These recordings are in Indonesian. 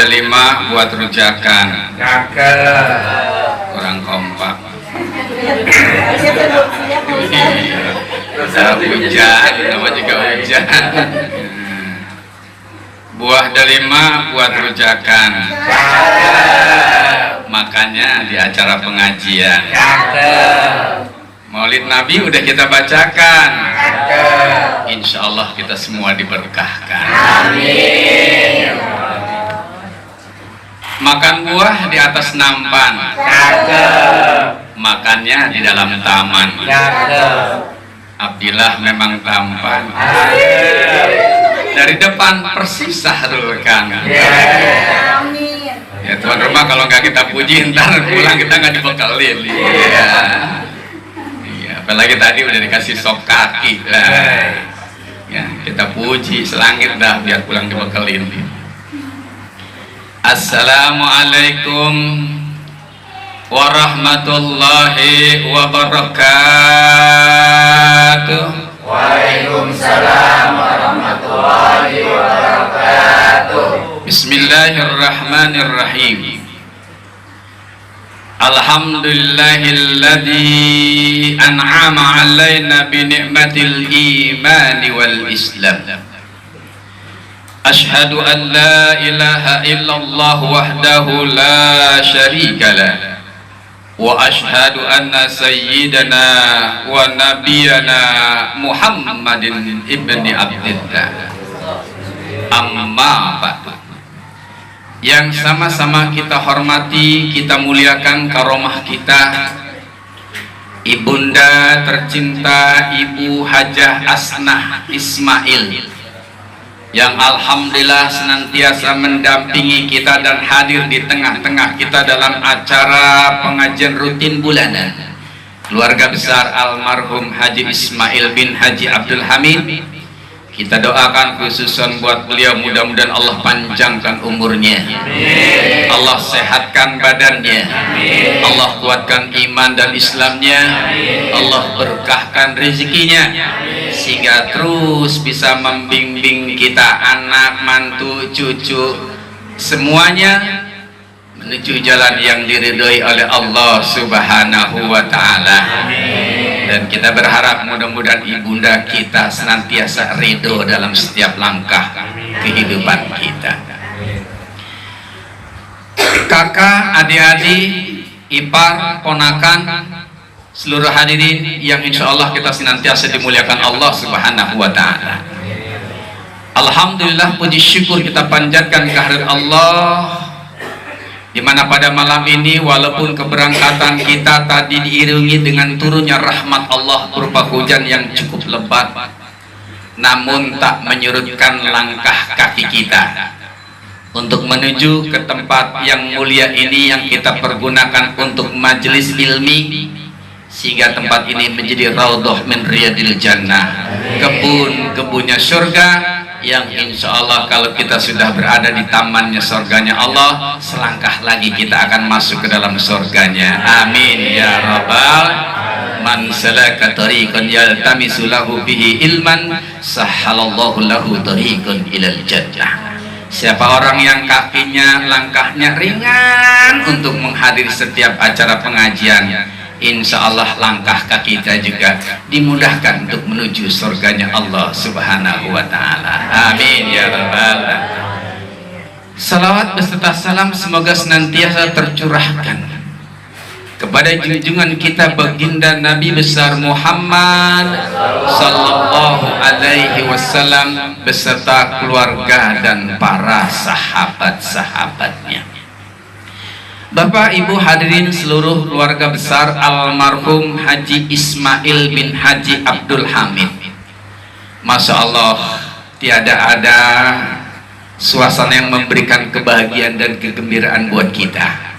delima buat rujakan. Kurang kompak. Hujan, nama juga hujan. Buah delima buat rujakan. Makanya di acara pengajian. Maulid Nabi udah kita bacakan. Insya Allah kita semua diberkahkan. Amin. Makan buah di atas nampan. Makannya di dalam taman. Abdillah memang tampan. Dari depan persis Sahrul Kang. Ya tuan rumah, kalau nggak kita puji ntar pulang kita nggak dibekelin. Iya. Apalagi tadi udah dikasih sok kaki. Ya, kita puji selangit dah biar pulang dibekelin. Assalamualaikum warahmatullahi wabarakatuh. Waalaikumsalam warahmatullahi wabarakatuh. Bismillahirrahmanirrahim. Alhamdulillahilladzi an'ama alaina bi ni'matil iman wal islam. Ashhadu an la ilaha illallah wahdahu la syarika lah. Wa ashhadu anna sayyidana wa nabiyana Muhammadin ibni Abdillah. Amma ba'du. Yang sama-sama kita hormati, kita muliakan karomah kita, Ibunda tercinta Ibu Hajah Asnah Ismail, yang alhamdulillah senantiasa mendampingi kita dan hadir di tengah-tengah kita dalam acara pengajian rutin bulanan keluarga besar almarhum Haji Ismail bin Haji Abdul Hamid. Kita doakan khususan buat beliau, mudah-mudahan Allah panjangkan umurnya, Allah sehatkan badannya, Allah kuatkan iman dan Islamnya, Allah berkahkan rezekinya, sehingga terus bisa membimbing kita, anak, mantu, cucu, semuanya menuju jalan yang diridhoi oleh Allah Subhanahu wa ta'ala. Dan kita berharap mudah-mudahan ibunda kita senantiasa ridho dalam setiap langkah kehidupan kita. Kakak, adik-adik, ipar, ponakan, seluruh hadirin yang insya Allah kita senantiasa dimuliakan Allah Subhanahu wa ta'ala. Alhamdulillah, puji syukur kita panjatkan kehadirat Allah, di mana pada malam ini walaupun keberangkatan kita tadi diiringi dengan turunnya rahmat Allah berupa hujan yang cukup lebat, namun tak menyurutkan langkah kaki kita untuk menuju ke tempat yang mulia ini yang kita pergunakan untuk majelis ilmi, sehingga tempat ini menjadi raudhah min riyadil jannah, kebun-kebunnya surga, yang insya Allah kalau kita sudah berada di tamannya surganya Allah, selangkah lagi kita akan masuk ke dalam surganya. Amin ya rabbal. Man salaka tariqan yaltamisu lahu bihi ilman sahhalallahu lahu tariqan ilal jannah. Siapa orang yang kakinya, langkahnya ringan untuk menghadiri setiap acara pengajian, insya Allah langkah kaki kita juga dimudahkan untuk menuju surganya Allah Subhanahu wa ta'ala. Amin ya rabbal alamin. Salawat beserta salam semoga senantiasa tercurahkan kepada junjungan kita baginda Nabi besar Muhammad sallallahu alaihi wasallam beserta keluarga dan para sahabat-sahabatnya. Bapak Ibu hadirin seluruh keluarga besar almarhum Haji Ismail bin Haji Abdul Hamid, Masya Allah, tiada ada suasana yang memberikan kebahagiaan dan kegembiraan buat kita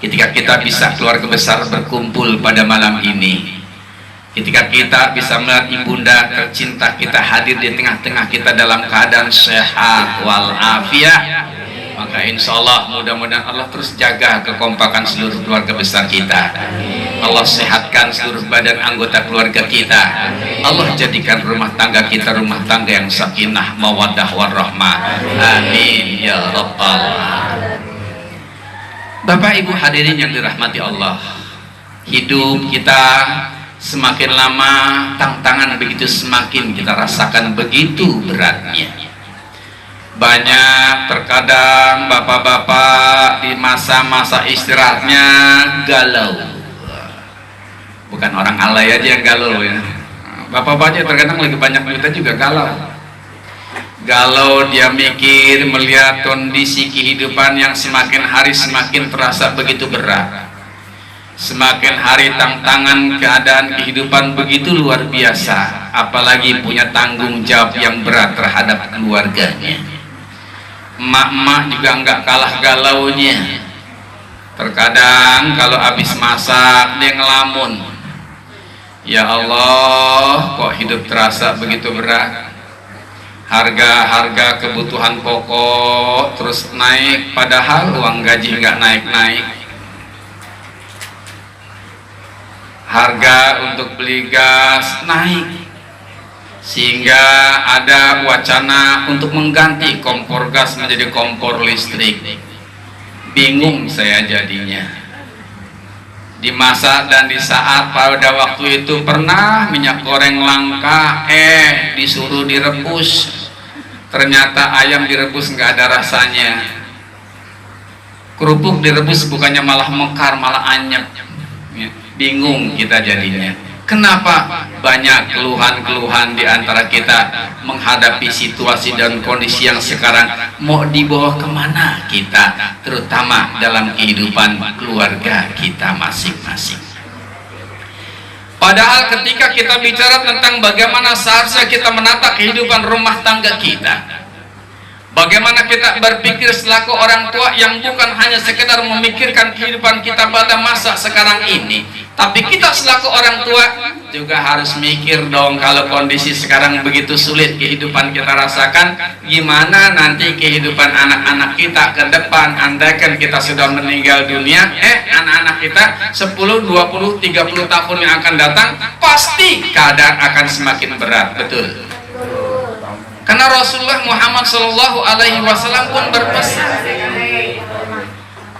ketika kita bisa keluarga besar berkumpul pada malam ini, ketika kita bisa melihat ibunda tercinta kita hadir di tengah-tengah kita dalam keadaan sehat walafiat. Maka insya Allah mudah-mudahan Allah terus jaga kekompakan seluruh keluarga besar kita. Allah sehatkan seluruh badan anggota keluarga kita. Allah jadikan rumah tangga kita rumah tangga yang sakinah, mawaddah, warahmah. Amin ya rabbal alamin. Bapak Ibu hadirin yang dirahmati Allah, hidup kita semakin lama tantangan begitu semakin kita rasakan begitu beratnya. Banyak terkadang bapak-bapak di masa-masa istirahatnya galau. Bukan orang alay aja yang galau ya. Bapak-bapaknya terkadang lagi banyak duitnya juga galau. Galau dia mikir melihat kondisi kehidupan yang semakin hari semakin terasa begitu berat. Semakin hari tantangan keadaan kehidupan begitu luar biasa, apalagi punya tanggung jawab yang berat terhadap keluarganya. Emak-emak juga nggak kalah galaunya. Terkadang kalau habis masak dia ngelamun, ya Allah kok hidup terasa begitu berat. Harga-harga kebutuhan pokok terus naik, padahal uang gaji nggak naik-naik. Harga untuk beli gas naik, sehingga ada wacana untuk mengganti kompor gas menjadi kompor listrik. Bingung saya jadinya. Di masa dan di saat pada waktu itu pernah minyak goreng langka, disuruh direbus. Ternyata ayam direbus nggak ada rasanya. Kerupuk direbus bukannya malah mekar, malah anyep. Bingung kita jadinya. Kenapa banyak keluhan-keluhan di antara kita menghadapi situasi dan kondisi yang sekarang? Mau dibawa kemana kita, terutama dalam kehidupan keluarga kita masing-masing? Padahal ketika kita bicara tentang bagaimana seharusnya kita menata kehidupan rumah tangga kita, bagaimana kita berpikir selaku orang tua yang bukan hanya sekedar memikirkan kehidupan kita pada masa sekarang ini, tapi kita selaku orang tua juga harus mikir dong, kalau kondisi sekarang begitu sulit kehidupan kita rasakan, gimana nanti kehidupan anak-anak kita ke depan? Andaikan kita sudah meninggal dunia, anak-anak kita 10, 20, 30 tahun yang akan datang, pasti keadaan akan semakin berat. Betul? Karena Rasulullah Muhammad SAW pun berpesan,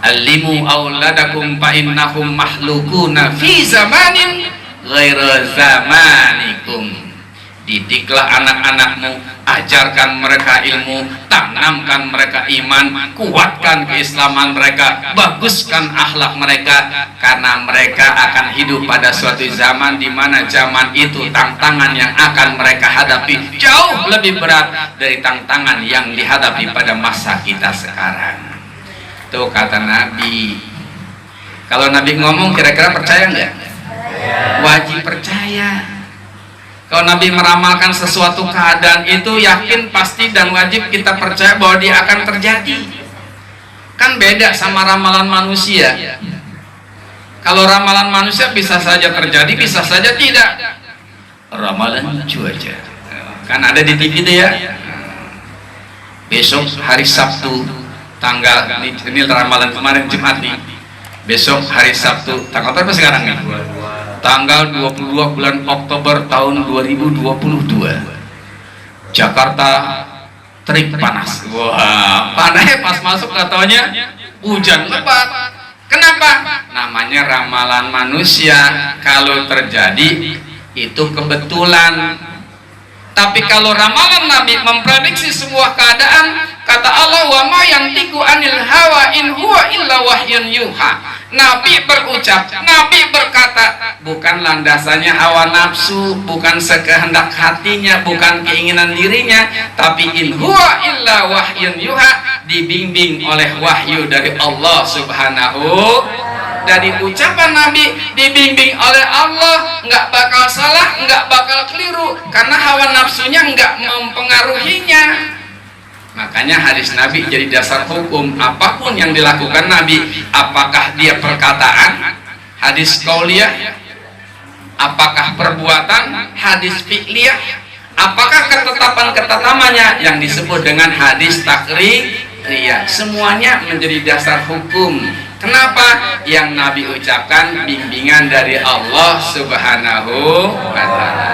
alimu auladakum fa innahum mahlukuna fi zamanin ghaira zamanikum. Didiklah anak-anakmu, ajarkan mereka ilmu, tanamkan mereka iman, kuatkan keislaman mereka, baguskan akhlak mereka, karena mereka akan hidup pada suatu zaman di mana zaman itu tantangan yang akan mereka hadapi jauh lebih berat dari tantangan yang dihadapi pada masa kita sekarang. Tuh kata Nabi. Kalau Nabi ngomong kira-kira percaya nggak? Wajib percaya. Kalau Nabi meramalkan sesuatu keadaan itu yakin, pasti dan wajib kita percaya bahwa dia akan terjadi. Kan beda sama ramalan manusia. Kalau ramalan manusia bisa saja terjadi, bisa saja tidak. Ramalan cuaca kan ada di TV itu ya. Besok hari Sabtu tanggal ini ramalan kemarin Jumat nih. Besok hari Sabtu tanggal berapa sekarang nih? Tanggal 22 bulan Oktober tahun 2022. Jakarta terik panas. Wah, panas pas masuk katanya hujan lebat. Kenapa? Namanya ramalan manusia. Kalau terjadi itu kebetulan. Tapi kalau ramalan Nabi memprediksi sebuah keadaan, kata Allah, wa ma yantiqu anil hawa in huwa illa wahyun yuha. Nabi berucap, Nabi berkata, bukan landasannya hawa nafsu, bukan sekehendak hatinya, bukan keinginan dirinya, tapi in huwa illa wahyun yuha, dibimbing oleh wahyu dari Allah Subhanahu. Dari ucapan Nabi dibimbing oleh Allah, nggak bakal salah, nggak bakal keliru, karena hawa nafsunya nggak mempengaruhinya. Makanya hadis Nabi jadi dasar hukum. Apapun yang dilakukan Nabi, apakah dia perkataan, hadis qauliyah, apakah perbuatan, hadis fi'liyah, apakah ketetapan-ketetapannya yang disebut dengan hadis takriyah, semuanya menjadi dasar hukum. Kenapa? Yang Nabi ucapkan bimbingan dari Allah Subhanahu wa Ta'ala.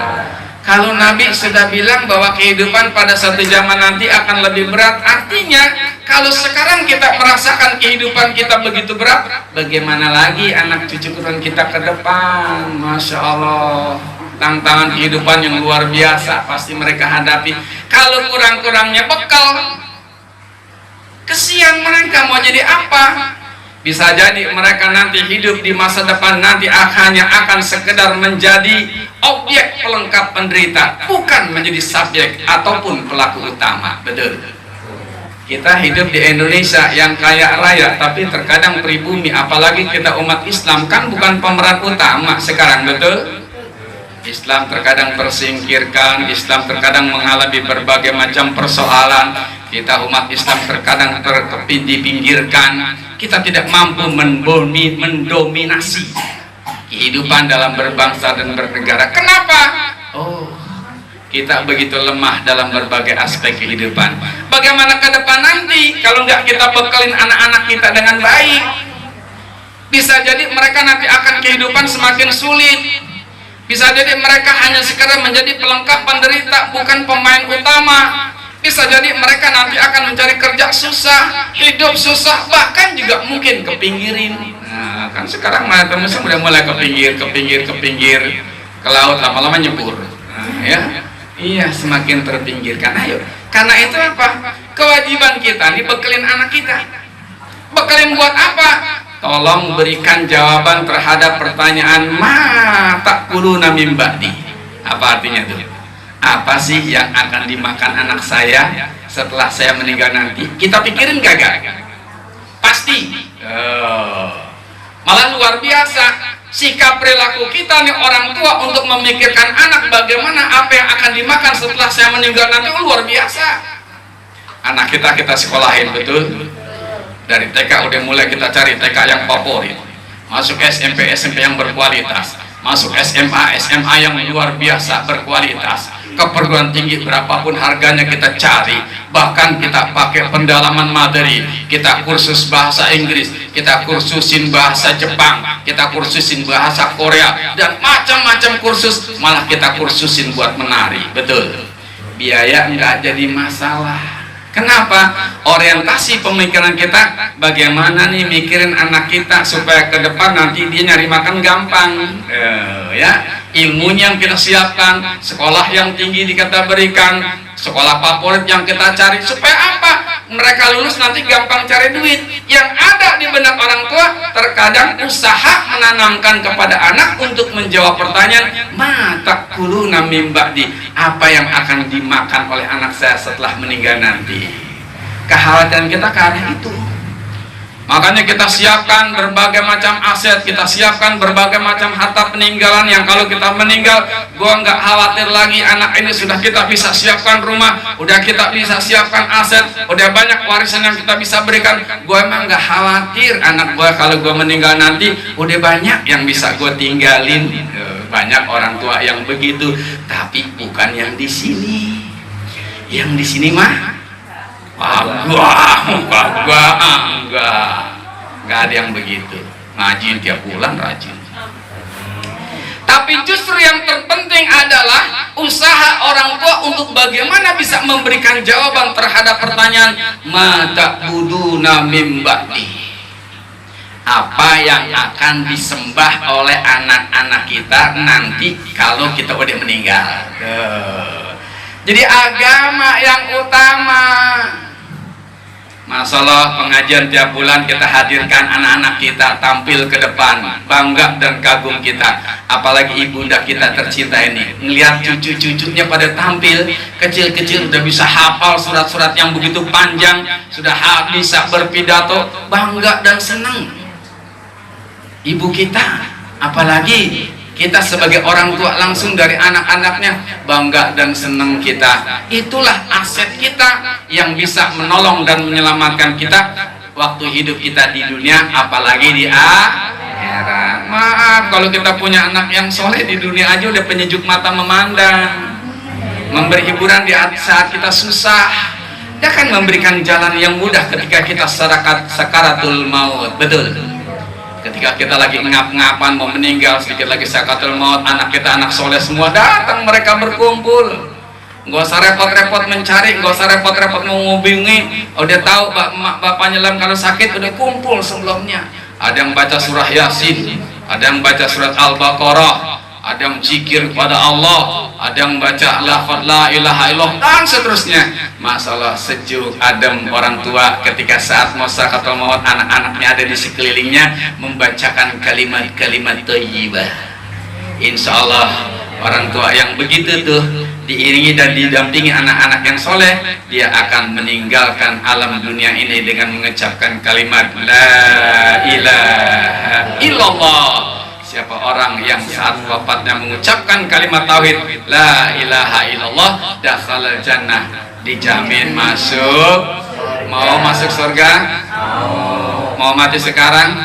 Kalau Nabi sudah bilang bahwa kehidupan pada satu zaman nanti akan lebih berat, artinya kalau sekarang kita merasakan kehidupan kita begitu berat, bagaimana lagi anak cucu keturunan kita ke depan? Masya Allah, tantangan kehidupan yang luar biasa pasti mereka hadapi. Kalau kurang-kurangnya bekal, kesian mereka mau jadi apa? Bisa jadi mereka nanti hidup di masa depan nanti hanya akan sekedar menjadi objek pelengkap penderita, bukan menjadi subjek ataupun pelaku utama. Betul. Kita hidup di Indonesia yang kaya raya, tapi terkadang pribumi, apalagi kita umat Islam kan bukan pemeran utama sekarang. Betul. Islam terkadang tersingkirkan, Islam terkadang mengalami berbagai macam persoalan. Kita umat Islam terkadang dipinggirkan. Kita tidak mampu mendominasi kehidupan dalam berbangsa dan bernegara. Kenapa? Oh, kita begitu lemah dalam berbagai aspek kehidupan. Bagaimana ke depan nanti kalau nggak kita bekalin anak-anak kita dengan baik? Bisa jadi mereka nanti akan kehidupan semakin sulit. Bisa jadi mereka hanya sekedar menjadi pelengkap penderita, bukan pemain utama. Bisa jadi mereka nanti akan mencari kerja susah, hidup susah, bahkan juga mungkin kepinggirin. Nah, kan sekarang masyarakat sudah mulai ke pinggir, ke laut, lama-lama nyebur. Nah, ya, iya, semakin terpinggirkan. Ayo, karena itu apa? Kewajiban kita nih bekelin anak kita. Bekelin buat apa? Tolong berikan jawaban terhadap pertanyaan ma ta'kuluna min ba'di. Apa artinya itu? Apa sih yang akan dimakan anak saya setelah saya meninggal nanti? Kita pikirin gak? Pasti. Malah luar biasa sikap perilaku kita nih orang tua untuk memikirkan anak, bagaimana apa yang akan dimakan setelah saya meninggal nanti, luar biasa. Anak kita sekolahin, betul. Dari TK udah mulai kita cari TK yang favorit, masuk SMP yang berkualitas, masuk SMA yang luar biasa berkualitas, ke perguruan tinggi berapapun harganya kita cari, bahkan kita pakai pendalaman materi, kita kursus bahasa Inggris, kita kursusin bahasa Jepang, kita kursusin bahasa Korea, dan macam-macam kursus, malah kita kursusin buat menari. Betul, biaya nggak jadi masalah. Kenapa? Orientasi pemikiran kita bagaimana nih mikirin anak kita supaya ke depan nanti dia nyari makan gampang. Ya, ilmunya yang kita siapkan, sekolah yang tinggi kita berikan, sekolah favorit yang kita cari, supaya apa? Mereka lulus nanti gampang cari duit. Yang ada di benak orang tua terkadang usaha menanamkan kepada anak untuk menjawab pertanyaan ma ta'kuluna min ba'di, apa yang akan dimakan oleh anak saya setelah meninggal nanti. Kekhawatiran kita ke arah itu. Makanya kita siapkan berbagai macam aset, kita siapkan berbagai macam harta peninggalan yang kalau kita meninggal, gua nggak khawatir lagi anak ini sudah kita bisa siapkan rumah, udah kita bisa siapkan aset, udah banyak warisan yang kita bisa berikan. Gua emang nggak khawatir anak gua kalau gua meninggal nanti, udah banyak yang bisa gua tinggalin. Banyak orang tua yang begitu, tapi bukan yang di sini. Yang di sini mah enggak ada yang begitu. Ngaji tiap bulan rajin. Tapi justru yang terpenting adalah usaha orang tua untuk bagaimana bisa memberikan jawaban terhadap pertanyaan ma ta'buduna min ba'di. Apa yang akan disembah oleh anak-anak kita nanti kalau kita udah meninggal. Jadi agama yang utama. Masalah pengajian tiap bulan kita hadirkan anak-anak kita tampil ke depan, bangga dan kagum kita. Apalagi ibunda kita tercinta ini, melihat cucu-cucunya pada tampil, kecil-kecil udah bisa hafal surat-surat yang begitu panjang, sudah bisa berpidato, bangga dan senang. Ibu kita, apalagi kita sebagai orang tua langsung dari anak-anaknya, bangga dan senang kita. Itulah aset kita yang bisa menolong dan menyelamatkan kita waktu hidup kita di dunia, apalagi di akhirat. Maaf kalau kita punya anak yang soleh di dunia aja udah penyejuk mata memandang, memberi hiburan di saat kita susah. Dia akan memberikan jalan yang mudah ketika kita sakaratul maut. Betul. Ketika kita lagi ngap-ngapan mau meninggal, sedikit lagi sakaratul maut, anak kita anak soleh semua datang, mereka berkumpul. Nggak usah repot-repot mencari, nggak usah repot-repot menghubungi. Udah tahu bapaknya kalau sakit udah kumpul sebelumnya. Ada yang baca surah Yasin, ada yang baca surat Al-Baqarah, ada yang zikir kepada Allah, ada yang baca lafaz la ilaha illallah dan seterusnya. Masalah sejuk adem orang tua ketika saat mau sakaratul maut, anak-anaknya ada di sekelilingnya membacakan kalimat-kalimat thayyibah. Insya Allah orang tua yang begitu tuh diiringi dan didampingi anak-anak yang soleh, dia akan meninggalkan alam dunia ini dengan mengucapkan kalimat la ilaha illallah. Siapa orang yang saat wafatnya mengucapkan kalimat tauhid la ilaha illallah, dakhalal jannah, dijamin masuk. Mau masuk surga? Mau mati sekarang?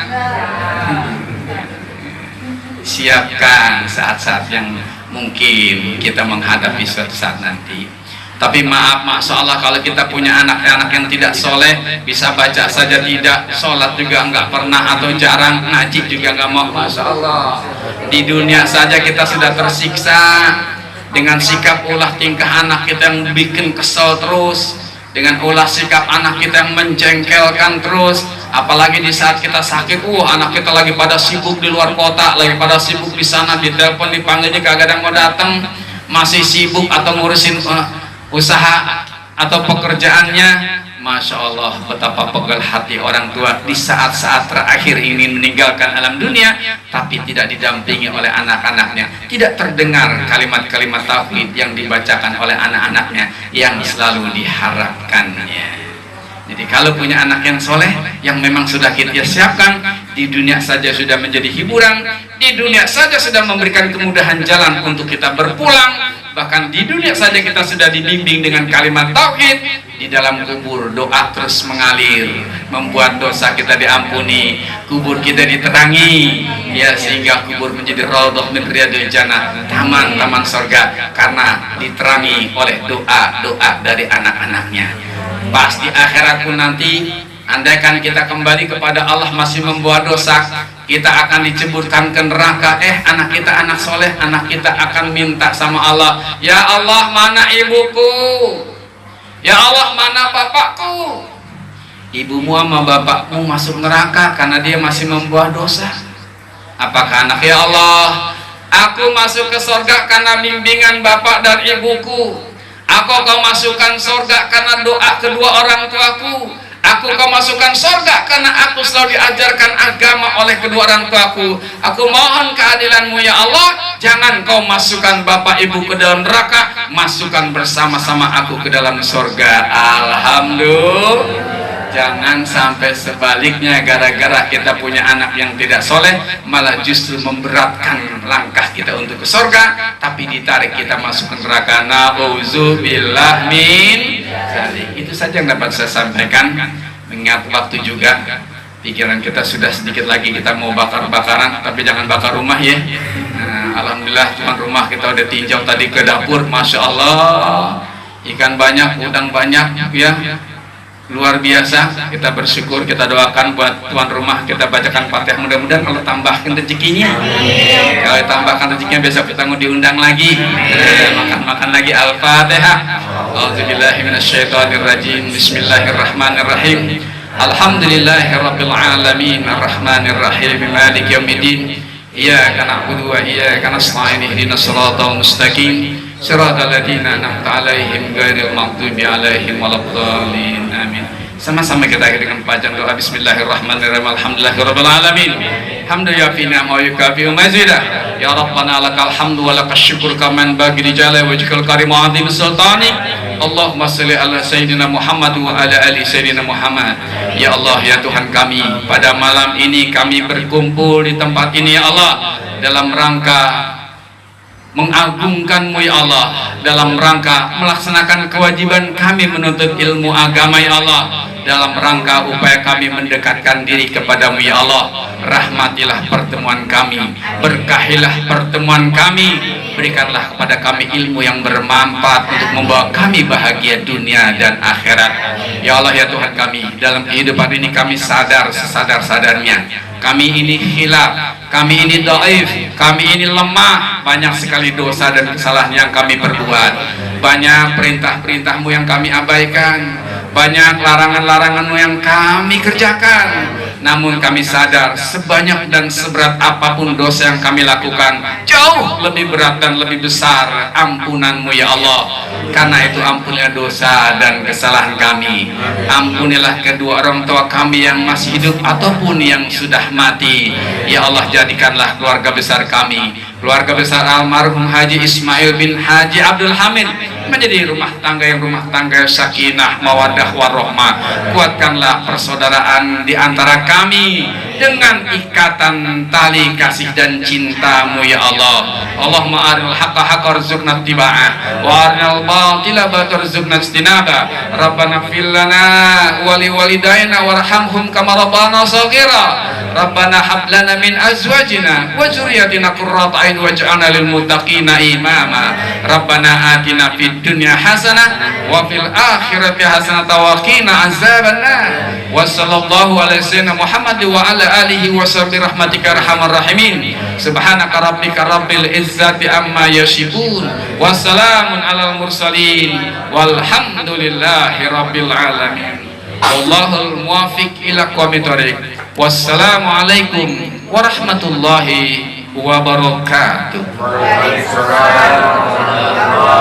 Siapkan saat-saat yang mungkin kita menghadapi suatu saat nanti. Tapi maaf, masya Allah, kalau kita punya anak-anak yang tidak soleh, bisa baca saja tidak, sholat juga nggak pernah atau jarang, ngaji juga nggak mau, masya Allah. Di dunia saja kita sudah tersiksa dengan sikap ulah tingkah anak kita yang bikin kesel terus, dengan ulah sikap anak kita yang menjengkelkan terus. Apalagi di saat kita sakit, anak kita lagi pada sibuk di luar kota, lagi pada sibuk di sana, ditelepon, dipanggilnya kagak ada yang mau datang, masih sibuk atau ngurusin usaha atau pekerjaannya. Masya Allah, betapa pegel hati orang tua di saat-saat terakhir ingin meninggalkan alam dunia, tapi tidak didampingi oleh anak-anaknya, tidak terdengar kalimat-kalimat tauhid yang dibacakan oleh anak-anaknya yang selalu diharapkannya. Jadi kalau punya anak yang soleh, yang memang sudah kita siapkan, di dunia saja sudah menjadi hiburan, di dunia saja sudah memberikan kemudahan jalan untuk kita berpulang, bahkan di dunia saja kita sudah dibimbing dengan kalimat tauhid, di dalam kubur doa terus mengalir, membuat dosa kita diampuni, kubur kita diterangi, ya, sehingga kubur menjadi raudhah min riyadil jannah, taman-taman surga, karena diterangi oleh doa-doa dari anak-anaknya. Pas di akhirat pun nanti, andaikan kita kembali kepada Allah masih membuat dosa, kita akan diceburkan ke neraka. Anak kita anak soleh, anak kita akan minta sama Allah, ya Allah, mana ibuku? Ya Allah, mana bapakku? Ibumu sama bapakmu masuk neraka karena dia masih membuat dosa. Apakah anak, ya Allah, aku masuk ke surga karena bimbingan bapak dan ibuku. Aku kau masukkan surga karena doa kedua orang tuaku. Aku kau masukkan surga karena aku selalu diajarkan agama oleh kedua orang tuaku. Aku mohon keadilanmu ya Allah, jangan kau masukkan bapak ibu ke dalam neraka, masukkan bersama-sama aku ke dalam surga. Alhamdulillah. Jangan sampai sebaliknya, gara-gara kita punya anak yang tidak soleh, malah justru memberatkan langkah kita untuk ke surga, tapi ditarik kita masuk ke neraka. Na'udzubillah min dzalik. Itu saja yang dapat saya sampaikan. Mengingat waktu juga, pikiran kita sudah sedikit lagi kita mau bakar-bakaran, tapi jangan bakar rumah ya. Nah, alhamdulillah tuan rumah kita udah tinjau tadi ke dapur, masya Allah, ikan banyak, udang banyak ya, luar biasa. Kita bersyukur, kita doakan buat tuan rumah, kita bacakan Fatihah, mudah-mudahan Allah tambahkan rezekinya. Kalau tambahkan rezekinya besok kita mau diundang lagi, makan-makan lagi. Al-Fatihah. A'udzubillahi minasyaitonirrajim. Bismillahirrahmanirrahim. Alhamdulillahirabbil alamin, arrahmanirrahim, maliki yaumiddin. Iyyaka na'budu wa iyyaka nasta'in, ihdinas siratal mustaqim, siratal ladzina an'amta 'alaihim ghairil maghdubi 'alaihim waladdallin. Amin. Sama-sama kita akhiri dengan bacaan doa Bismillahirrahmanirrahim. Alhamdulillahirabbil alamin. Hamdu yafi ni'ma wa yukafi mazidah. Ya Rabbana lakal hamdu wa lakas syukur kaman bagi di jalai wajhikal karim wa azim sultani. Allahumma sholli ala sayyidina Muhammad wa ala ali sayyidina Muhammad. Ya Allah, ya Tuhan kami, pada malam ini kami berkumpul di tempat ini ya Allah, dalam rangka mengagungkan-Mu ya Allah, dalam rangka melaksanakan kewajiban kami menuntut ilmu agama ya Allah, dalam rangka upaya kami mendekatkan diri kepada-Mu ya Allah. Rahmatilah pertemuan kami, berkahilah pertemuan kami, berikanlah kepada kami ilmu yang bermanfaat untuk membawa kami bahagia dunia dan akhirat. Ya Allah, ya Tuhan kami, dalam kehidupan ini kami sadar sesadar-sadarnya kami ini khilaf, kami ini dhaif, kami ini lemah, banyak sekali dosa dan kesalahan yang kami perbuat, banyak perintah-perintahmu yang kami abaikan, banyak larangan-laranganmu yang kami kerjakan. Namun kami sadar sebanyak dan seberat apapun dosa yang kami lakukan, jauh lebih berat dan lebih besar ampunanmu ya Allah. Karena itu ampunilah dosa dan kesalahan kami, ampunilah kedua orang tua kami yang masih hidup ataupun yang sudah mati ya Allah. Jadikanlah keluarga besar kami, keluarga besar almarhum Haji Ismail bin Haji Abdul Hamid menjadi rumah tangga sakinah mawaddah warahmah. Kuatkanlah persaudaraan di antara kami dengan ikatan tali kasih dan cintamu ya Allah. Allahumma arinal haqqa haqqa warzuqna ittiba'ah wa arinal batila batila warzuqna ijtinabah. Rabbana ighfir lana wa liwalidayna warhamhum kama rabbana shaghira. Rabbana hab lana min azwajina wa dzurriyyatina qurrata a'yun waj'alna lil muttaqina imama. Rabbana atina fid dunya hasanah wa fil akhirati hasanah wa qina azabannar. Wa sallallahu ala sayyidina Muhammad wa ala alihi wa sahbihi rahmatika arhamar rahimin. Subhanaka rabbika rabbil izzati amma yasifun wa salamun alal mursalin walhamdulillahi rabbil alamin. Wallahul muwaffiq ila aqwamit thoriq. Wassalamualaikum warahmatullahi wabarakatuh. Waalaikumsalam warahmatullahi wabarakatuh.